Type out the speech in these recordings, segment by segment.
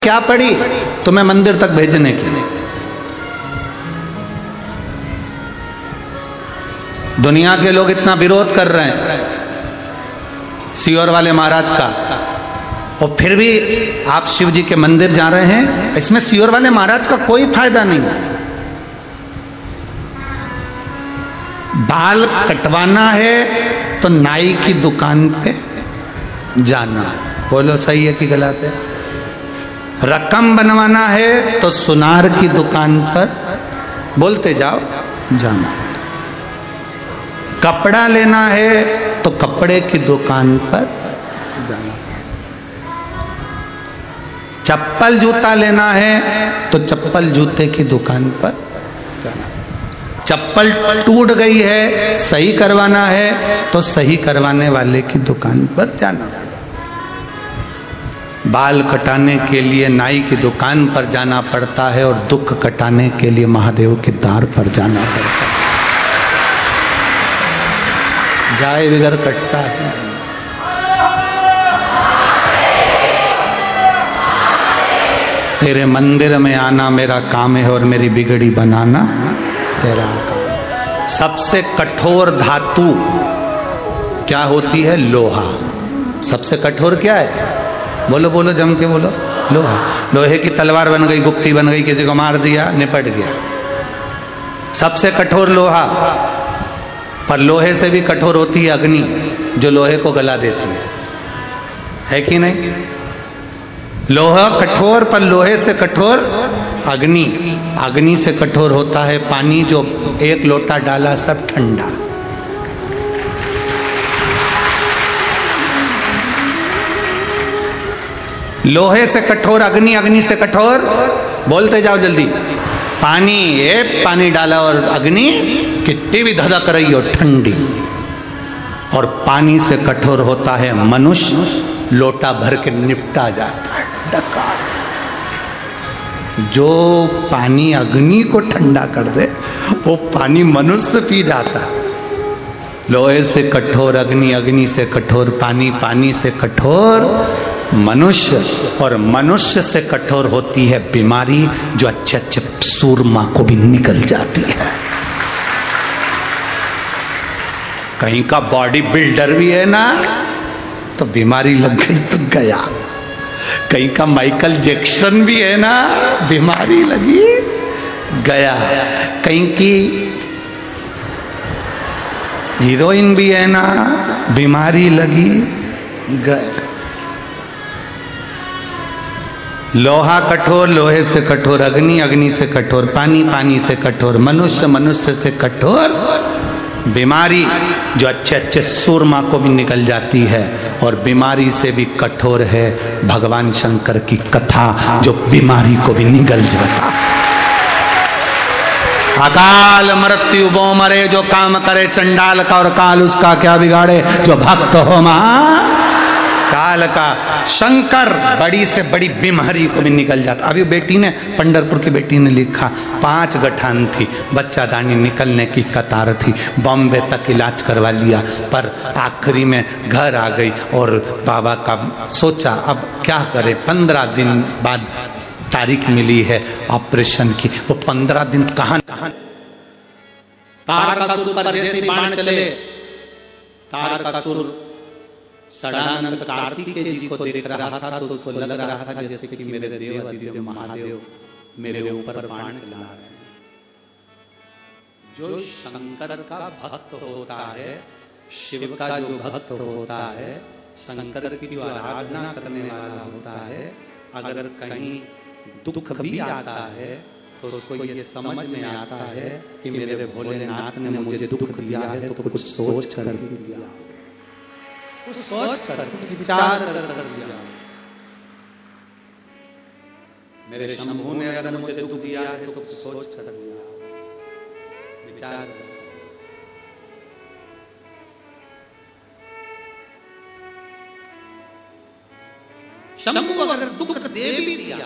क्या पड़ी तुम्हें मंदिर तक भेजने की? दुनिया के लोग इतना विरोध कर रहे हैं सियोर वाले महाराज का, और फिर भी आप शिव जी के मंदिर जा रहे हैं। इसमें सियोर वाले महाराज का कोई फायदा नहीं है। बाल कटवाना है तो नाई की दुकान पे जाना, बोलो सही है कि गलत है? रकम बनवाना है तो सुनार की दुकान पर, बोलते जाओ, जाना। कपड़ा लेना है तो कपड़े की दुकान पर जाना। चप्पल जूता लेना है तो चप्पल जूते की दुकान पर जाना। चप्पल टूट गई है, सही करवाना है तो सही करवाने वाले की दुकान पर जाना। बाल कटाने के लिए नाई की दुकान पर जाना पड़ता है, और दुख कटाने के लिए महादेव के द्वार पर जाना पड़ता है। जाए बिगर कटता है। तेरे मंदिर में आना मेरा काम है, और मेरी बिगड़ी बनाना तेरा काम। सबसे कठोर धातु क्या होती है? लोहा। सबसे कठोर क्या है? बोलो बोलो, जम के बोलो। लोहा। लोहे की तलवार बन गई, गुप्ती बन गई, किसी को मार दिया, निपट गया। सबसे कठोर लोहा। पर लोहे से भी कठोर होती है अग्नि, जो लोहे को गला देती है कि नहीं? लोहा कठोर, पर लोहे से कठोर अग्नि। अग्नि से कठोर होता है पानी, जो एक लोटा डाला सब ठंडा। लोहे से कठोर अग्नि, अग्नि से कठोर, बोलते जाओ जल्दी, पानी। ये पानी डाला और अग्नि कितनी भी धधक रही हो, ठंडी। और पानी से कठोर होता है मनुष्य, लोटा भर के निपटा जाता है, डका। जो पानी अग्नि को ठंडा कर दे, वो पानी मनुष्य पी जाता है। लोहे से कठोर अग्नि, अग्नि से कठोर पानी, पानी से कठोर मनुष्य, और मनुष्य से कठोर होती है बीमारी, जो अच्छे अच्छे सूरमा को भी निकल जाती है। कहीं का बॉडी बिल्डर भी है ना, तो बीमारी लग गई तो गया। कहीं का माइकल जैक्सन भी है ना, बीमारी लगी गया। कहीं की हीरोइन भी है ना, बीमारी लगी गए। लोहा कठोर, लोहे से कठोर अग्नि, अग्नि से कठोर पानी, पानी से कठोर मनुष्य, मनुष्य से कठोर बीमारी, जो अच्छे अच्छे सूरमा को भी निकल जाती है। और बीमारी से भी कठोर है भगवान शंकर की कथा, जो बीमारी को भी निगल जाता। अकाल मृत्यु वो मरे, जो काम करे चंडाल का, और काल उसका क्या बिगाड़े, जो भक्त हो महा काल का। शंकर बड़ी से बड़ी बीमारी को भी निकल जाता। अभी बेटी ने, पंढरपुर की बेटी ने लिखा, 5 गठान थी, बच्चादानी निकलने की कतार थी, बॉम्बे तक इलाज करवा लिया, पर आखिरी में घर आ गई। और बाबा का सोचा अब क्या करे। 15 दिन बाद तारीख मिली है ऑपरेशन की। वो 15 दिन कहां तारकासुर पर जैसे बाण चले, तारकासुर सदानंद कार्तिकेय जी को देख रहा था, तो उसको लग रहा था जैसे कि मेरे देव अधिदेव महादेव मेरे ऊपर बाण चला रहे हैं। जो शंकर का भक्त होता है, शिव का जो भक्त होता है, शंकर की जो आराधना करने वाला होता है, अगर कहीं दुख भी आता है तो उसको ये समझ में आता है कि मेरे भोलेनाथ ने मुझे दुख दिया है, तो कुछ सोच कर दिया, कुछ सोच कर, कुछ विचार कर दिया। मेरे शंभू ने अगर मुझे दुख दिया है तो कुछ सोच कर दिया, विचार कर। शंभू अगर दुख दे भी दिया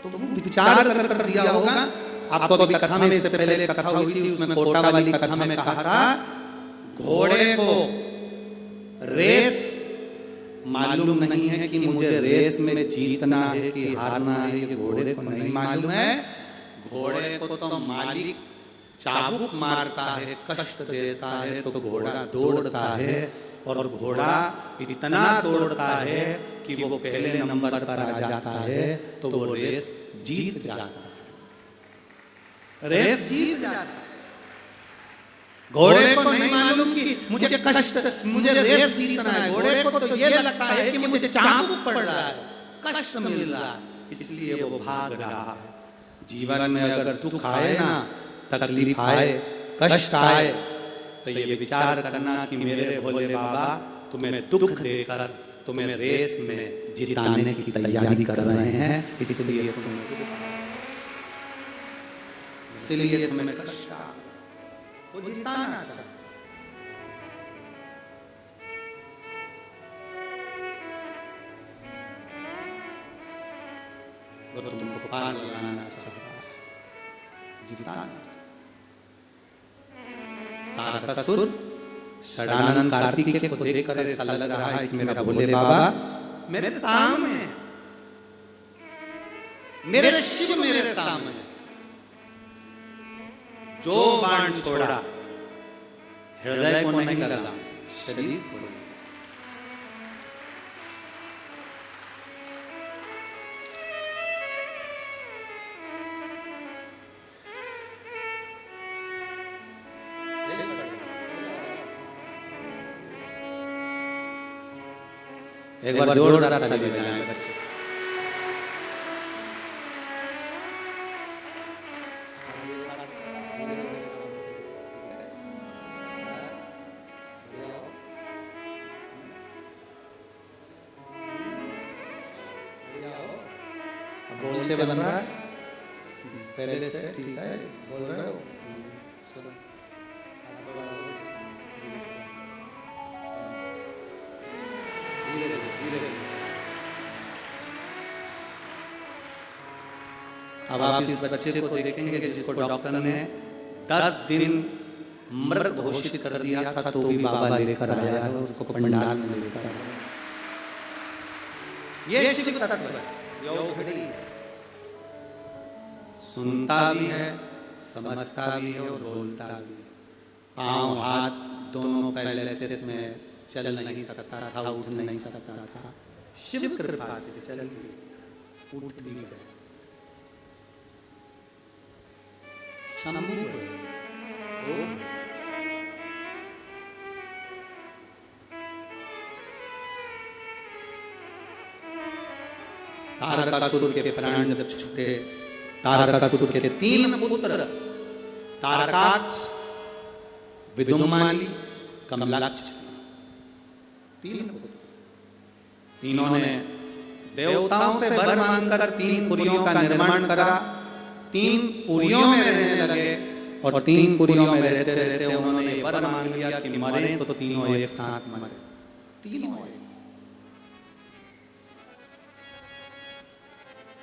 तो वो विचार कर दिया होगा। आपको अभी कथा में, इससे पहले कथा हुई थी, उसमें कोटा वाली कथा में कहा था, घोड़े को रेस मालूम नहीं है कि मुझे रेस में जीतना है कि हारना है, ये घोड़े को नहीं मालूम है। घोड़े को तो मालिक चाबुक मारता है, कष्ट देता है, तो घोड़ा दौड़ता है, और घोड़ा इतना दौड़ता है कि वो पहले नंबर पर आ जाता है, तो वो रेस जीत जाता है, रेस जीत जाता है। घोड़े को नहीं मालूम कि मुझे कष्ट, मुझे रेस जीतना है। घोड़े को तो ये लगता है कि मुझे चाबुक पड़ रहा है, कष्ट मिल रहा है, इसलिए वो भाग रहा है। जीवन में अगर दुख आए ना, तकलीफ आए, कष्ट आए, तो ये विचार करना कि मेरे भोले बाबा तुम्हें दुख देकर तुम्हें रेस में जिताने की तैयारी कर रहे हैं, इसलिए तुम्हें कष्ट आ, वो जिताना चाहते, वो तुमको पार लगाना चाहता, जिताना चाहता। तारकासुर षडानन कार्तिकेय को देखकर ऐसा लग रहा है कि मेरा भोले बाबा मेरे सामने, मेरे शिव मेरे सामने। जो बाण छोड़ा हृदय को नहीं लगा, शरीर को लगा। एक बार जोरदार ताली बजाएं बच्चे। बोलते बन रहा है पहले से, ठीक है, बोल रहे हो। अब आप इस बच्चे को देखेंगे जिसको डॉक्टर ने 10 दिन मृत घोषित कर दिया था, तो भी बाबा लेकर आया है, उसको पंडाल में लेकर आया। ये शिव तत्व है, सुनता भी है, समझता भी है और बोलता भी है। पांव हाथ दोनों पहले से इसमें चल नहीं सकता था, उठ नहीं सकता था, शिव कृपा से चल भी गया, उठ भी गया। शंभु है वो, तारकासुर के प्राण जब छूटे, तारकासुर के 3 पुत्र तारकाक्ष, विदुमाली, कमलाक्ष, 3 पुत्र। तीनों ने देवताओं से वर मांगकर 3 पुरियों का निर्माण करा। 3 पुरियों में रहने लगे और 3 पुरियों में रहते रहते उन्होंने वर मांग लिया कि मरे तो तीनों एक साथ मरे, तीनों एक साथ।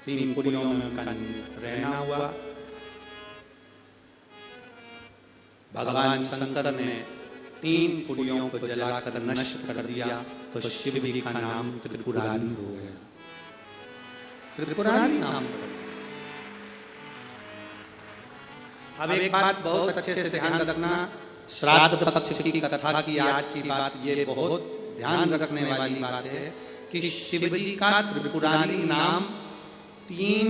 3 पुरियों में उनका रहना हुआ। भगवान शंकर ने 3 पुरियों को जलाकर नष्ट कर दिया, तो शिव जी का नाम त्रिपुरारी हो गया, त्रिपुरारी नाम। अब एक बात बहुत अच्छे से ध्यान रखना, श्राद्ध पक्ष की कथा की आज की बात, ये बहुत ध्यान रखने वाली बात है कि शिव जी का त्रिपुरारी नाम 3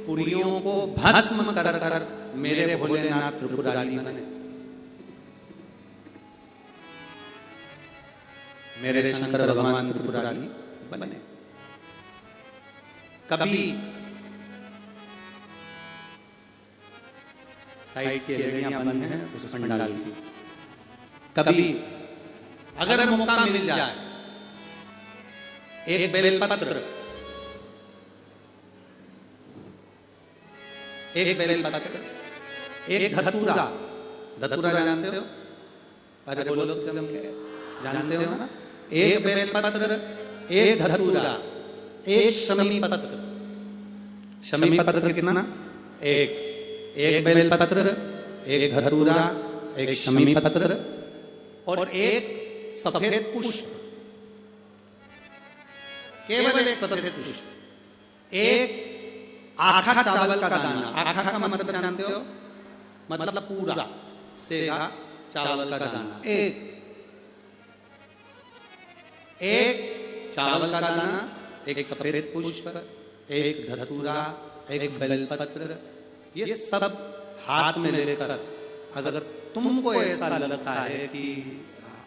पुरियों को भस्म कर कर मेरे भोलेनाथ त्रिपुरारी बने, मेरे शंकर भगवान त्रिपुरारी बने। कभी साइड की रेडियां बंद हैं उस पंडाल की, कभी अगर मौका मिल जाए, एक बेलपत्र, एक बेलपत्र, एक धतूरा, धतूरा जानते हो? अरे बोलो तो जम के, जानते हो ना? एक बेलपत्र, एक धतूरा, एक शमी पत्र। शमी पत्र कितना? एक बेलपत्र, एक धतूरा, एक शमी पत्र और एक सफेद पुष्प। केवल एक सफेद पुष्प, एक आखा चावल का दाना। आखा का मतलब जानते हो? मतलब पूरा सेगा चावल का दाना। एक चावल का दाना, एक सफेद पुष्प, एक धतूरा, एक बेलपत्र, ये सब हाथ में लेकर अगर तुमको ऐसा लगता है कि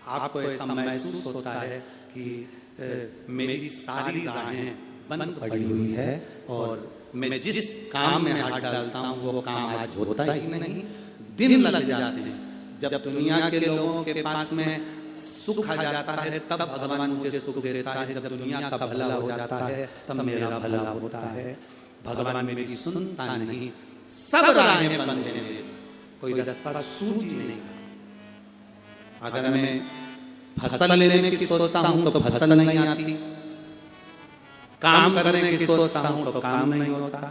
आपको ऐसा महसूस होता है कि मेरी सारी राहें बंद पड़ी हुई है और मैं जिस काम में हाथ डालता हूँ वो काम आज होता ही नहीं, दिन लग जाते हैं। जब दुनिया के लोगों के पास में सुख आ जाता है तब भगवान मुझे सुख देता है, जब दुनिया का भला हो जाता है तब मेरा भला होता है। भगवान मेरी सुनता नहीं, सब राहें बंद हैं मेरी, कोई रास्ता सूझ नहीं। अगर मैं फसल लेने की सोचता हूं तो फसल नहीं आती, काम करने की सोचता हूं तो काम नहीं होता,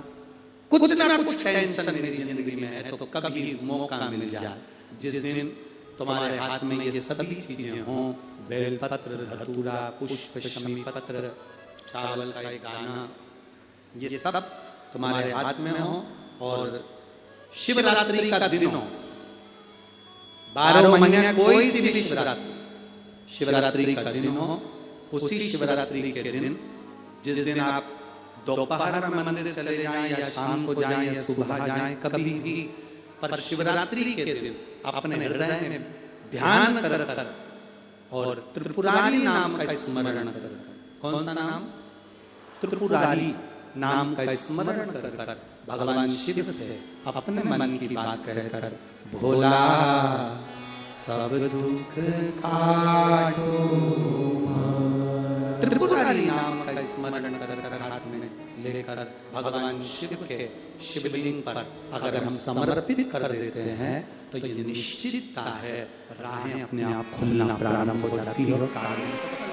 कुछ ना कुछ टेंशन मेरी जिंदगी में है। तो कभी मौका मिल जाए जिस दिन तुम्हारे हाथ में ये सभी चीजें हों, बेलपत्र, धतूरा, पुष्प, शमी पत्र, चावल का एक दाना, ये सब तुम्हारे हाथ में हो और शिवरात्रि का दिन हो, 12 महीने कोई सी भी शिवरात्रि का दिन हो, उसी शिवरात्रि के दिन जिस दिन आप दोपहर में मंदिर चले जाएं या शाम को जाएं या सुबह जाएं, कभी भी, पर शिवरात्रि के दिन अपने हृदय में ध्यान कर और त्रिपुरारी नाम का स्मरण कर। कौन सा नाम? त्रिपुरारी नाम का स्मरण कर भगवान शिव से अपने मन की बात कहकर, भोला सब दुख काटो, त्रिपुरारी नाम का स्मरण कर हाथ में लेकर भगवान शिव के शिवलिंग पर अगर हम समर्पित कर देते हैं तो ये निश्चितता है राहें अपने आप खुलना प्रारंभ हो जाती है और कार्य सफल।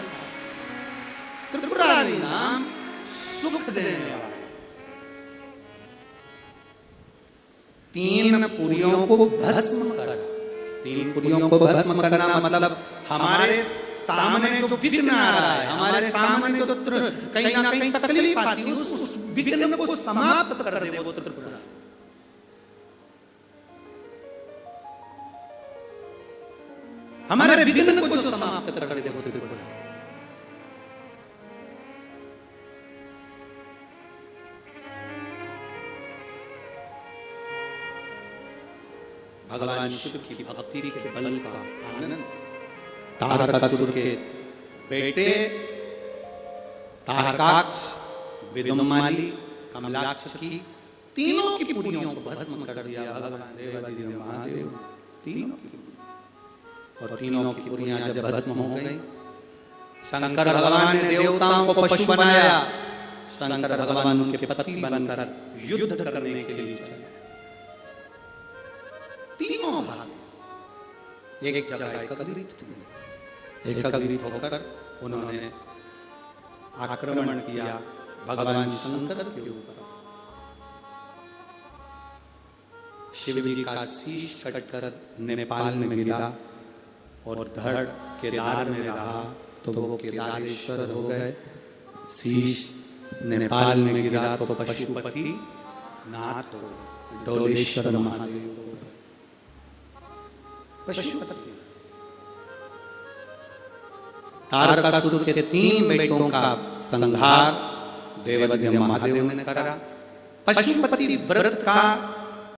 त्रिपुरारी नाम सुख देने वाला। 3 पुरियों को भस्म कर, 3 पुरियों को भस्म करना मतलब हमारे सामने जो विघ्न आ रहा है, हमारे सामने जो कहीं ना कहीं तकलीफ आती है, उस विघ्न को समाप्त कर दे वो त्रिपुरा। हमारे विघ्न को जो समाप्त कर दे वो त्रिपुरा। भगवान शिव की भक्ति के बल का आनंद तारकासुर के बेटे तारकाक्ष, विदुमाली, कमलाक्ष की तीनों की पुरियों को भस्म कर दिया भगवान देवादिदेव महादेव, तीनों की। और तीनों की पुरियां जब भस्म हो गई, शंकर भगवान ने देवताओं को पशु बनाया, शंकर भगवान उनके पति बनकर युद्ध करने के लिए चले। तीनों भाग एक जगह एकत्रित होकर उन्होंने आक्रमण किया भगवान शंकर के ऊपर। शिव जी का शीश कटकर नेपाल में गिरा और धड़ केदार में रहा तो वो केदारेश्वर हो गए। शीश नेपाल में गिरा तो पशुपति नाथ हो डोलेश्वर महादेव हो गए। पशुपति तारकासुर के 3 बेटों का संहार देवादिदेव महादेव ने करा। पशुपति व्रत का